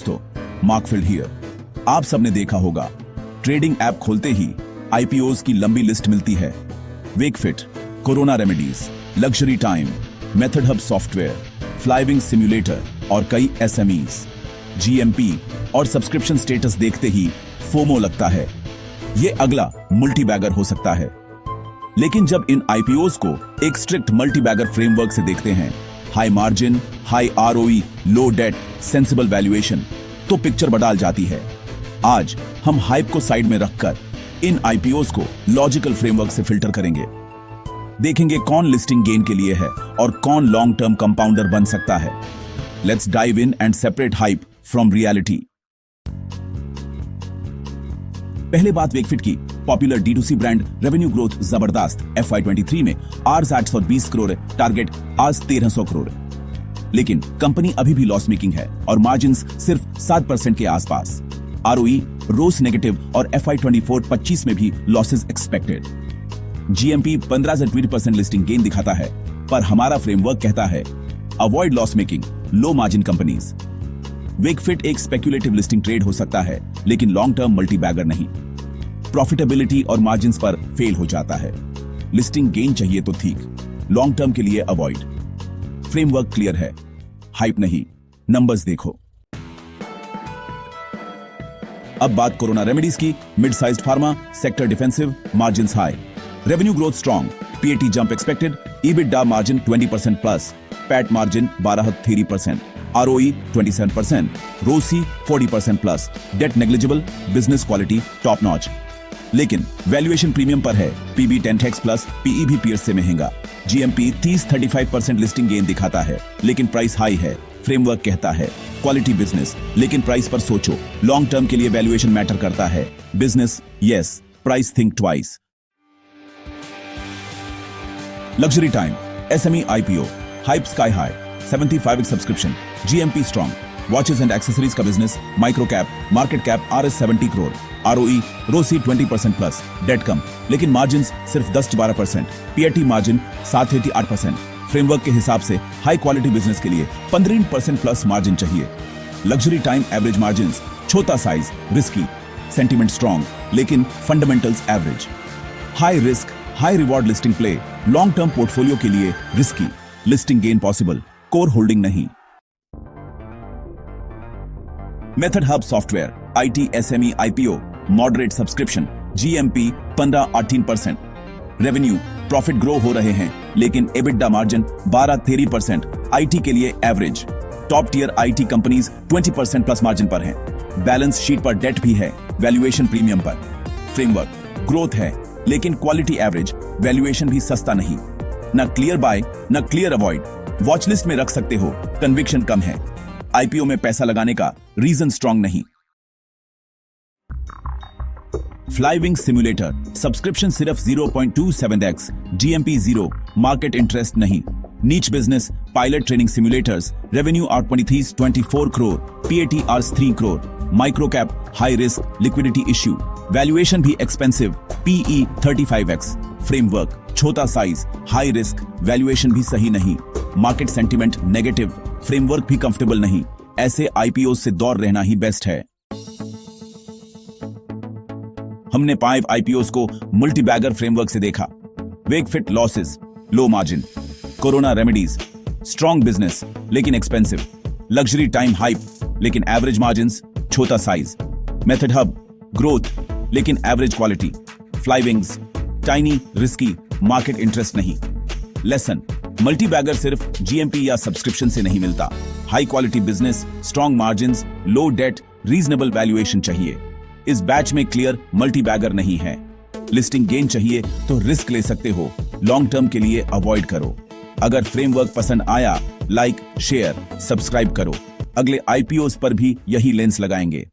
दोस्तों, मार्कफील्ड हियर। आप सबने देखा होगा, ट्रेडिंग ऐप खोलते ही आईपीओज की लंबी लिस्ट मिलती है। Wakefit, Corona Remedies, Luxury Time, Method Hub Software, Flywing Simulator और कई एसएमईज। जीएमपी और सब्सक्रिप्शन स्टेटस देखते ही फोमो लगता है, ये अगला मल्टी बैगर हो सकता है। लेकिन जब इन आईपीओज को एक स्ट्रिक्ट मल्टी बैगर फ्रेमवर्क से देखते हैं, हाई मार्जिन, हाई आरओई, लो डेट, सेंसिबल वैल्यूएशन, तो पिक्चर बदल जाती है। आज हम हाइप को साइड में रखकर इन आईपीओज को लॉजिकल फ्रेमवर्क से फिल्टर करेंगे। देखेंगे कौन लिस्टिंग गेन के लिए है और कौन लॉन्ग टर्म कंपाउंडर बन सकता है। Let's dive in and separate hype from reality. पहले बात वेकफिट की। Popular D2C brand, revenue growth जबरदस्त। FY23 में आर्स 820 करोड़ है, टारगेट आज 1300 करोड़ है। लेकिन कंपनी अभी भी लॉस मेकिंग है और मार्जिन्स सिर्फ 7% के आसपास। ROE रोस नेगेटिव और FY24-25 में भी लॉसेस एक्सपेक्टेड। GMP 15 से 20% लिस्टिंग गेन दिखाता है, पर हमारा फ्रेमवर्क कहता है avoid loss making, low margin companies. Wakefit एक स्पेक्युलेटिव लिस्टिंग ट्रेड हो सकता है, लेकिन लॉन्ग टर्म मल्टी बैगर नहीं। प्रॉफिटेबिलिटी और मार्जिन्स पर फेल हो जाता है। लिस्टिंग गेन चाहिए तो ठीक, लॉन्ग टर्म के लिए अवॉइड। फ्रेमवर्क क्लियर है, हाइप नहीं, नंबर्स देखो। अब बात कोरोना रेमेडीज की। Mid sized pharma sector defensive, margins high, revenue growth strong, PAT jump expected, EBITDA margin 20% plus, PAT margin 12.3%, ROE 27%, ROCE 40% plus, debt negligible, business quality top notch. लेकिन valuation premium पर है, PB 10x plus, PE भी peers से महंगा। GMP 30-35% listing gain दिखाता है, लेकिन price high है। फ्रेमवर्क कहता है क्वालिटी बिजनेस, लेकिन प्राइस पर सोचो। लॉन्ग टर्म के लिए वैल्यूएशन मैटर करता है। Business yes, price think twice. Luxury Time, SME IPO, hype sky high, 75x subscription, GMP strong, watches and accessories का business, micro cap, market cap RS 70 crore, ROE ROCE 20% plus, debt कम, लेकिन margin सिर्फ 10-12%, PAT margin 7-8%। Framework के हिसाब से high quality business के लिए 15% plus margin चाहिए। लग्जरी टाइम एवरेज मार्जिन, छोटा साइज, रिस्की, सेंटिमेंट स्ट्रॉन्ग, लेकिन fundamentals average. High risk, high reward listing play, long term portfolio के लिए risky, listing gain possible, core holding नहीं। Method Hub Software, IT SME IPO, moderate subscription, GMP 15-18%, revenue profit grow हो रहे हैं, लेकिन EBITDA margin 12-13%, IT के लिए average. Top tier IT companies 20% plus margin पर हैं। बैलेंस शीट पर डेट भी है, वैल्यूएशन प्रीमियम पर। फ्रेमवर्क ग्रोथ है, लेकिन क्वालिटी एवरेज, वैल्यूएशन भी सस्ता नहीं। न क्लियर बाय, न क्लियर अवॉइड। वॉच लिस्ट में रख सकते हो, कन्विक्शन कम है। IPO में पैसा लगाने का रीजन स्ट्रॉन्ग नहीं। फ्लाइविंग सिम्युलेटर, सब्सक्रिप्शन सिर्फ 0.27x, GMP 0, मार्केट इंटरेस्ट नहीं। नीच business, pilot training simulators, revenue R23-24 crore, PAT R3 crore, micro cap, high risk, liquidity issue, valuation भी एक्सपेंसिव, PE 35x। फ्रेमवर्क छोटा साइज, हाई रिस्क, वैल्यूएशन भी सही नहीं। Market sentiment negative, framework भी comfortable नहीं। ऐसे IPO से दूर रहना ही बेस्ट है। हमने 5 IPOs को मल्टी बैगर फ्रेमवर्क से देखा। Wakefit losses, low margin, Corona Remedies strong business लेकिन एक्सपेंसिव, लग्जरी टाइम हाइप लेकिन एवरेज मार्जिन्स, छोटा साइज, मेथड हब ग्रोथ लेकिन average quality, Flywings tiny risky, market interest नहीं। लेसन, मल्टी बैगर सिर्फ GMP या subscription से नहीं मिलता। High quality business, strong margins, low debt, reasonable valuation चाहिए। इस बैच में क्लियर मल्टी बैगर नहीं है। लिस्टिंग गेन चाहिए तो रिस्क ले सकते हो, लॉन्ग टर्म के लिए अवॉइड करो। अगर फ्रेमवर्क पसंद आया, लाइक, शेयर, सब्सक्राइब करो। अगले IPOs पर भी यही लेंस लगाएंगे।